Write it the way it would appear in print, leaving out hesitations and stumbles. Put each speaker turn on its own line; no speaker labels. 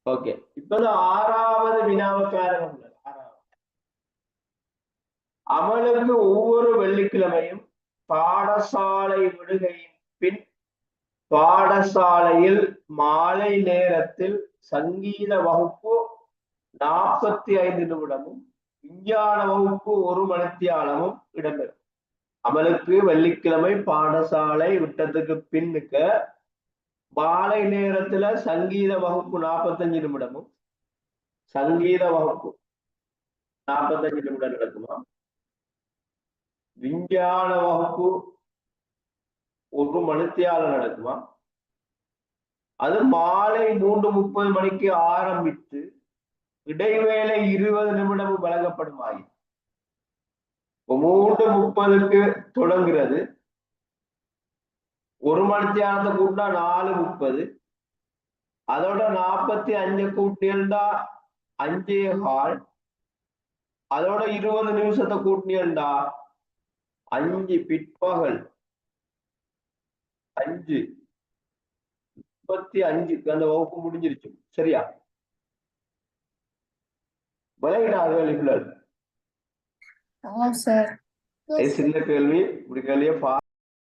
Okay, இப்ப ஆறாவது வினாவை பாருங்க. அமலுக்கு ஒவ்வொரு வெள்ளிக்கிழமையும் பாடசாலை விடுகையின் பின் பாடசாலையில் மாலை நேரத்தில் சங்கீத வகுப்பு 45 நிமிடமும் விஞ்ஞான வகுப்பு 1 மணித்தியாலமும் இடம்பெறும். அமலுக்கு வெள்ளிக்கிழமை பாடசாலை விட்டத்துக்கு பின்னுக்க மாலை நேரத்துல சங்கீத வகுப்பு 45 நிமிடமும் சங்கீத வகுப்பு 45 நிமிடம் நடக்குமா, விஞ்ஞான வகுப்பு 1 மணித்தியாலம் நடக்குமா, அது மாலை 3:30 மணிக்கு ஆரம்பித்து இடைவேளை 20 நிமிடமும் வழங்கப்படுமாய். 3:30க்கு தொடங்குகிறது, 1 மணித்தியாலத்தை கூட்டினா 4:30, அதோட 45 கூட்டினா 5:15, அதோட 20 நிமிஷத்தை கூட்டினா 5 பிற்பகல் 5:35 அந்த வகுப்பு முடிஞ்சிருச்சு. சரியா? விளையாடுகள் சின்ன கேள்வி, இப்படி கேள்வியை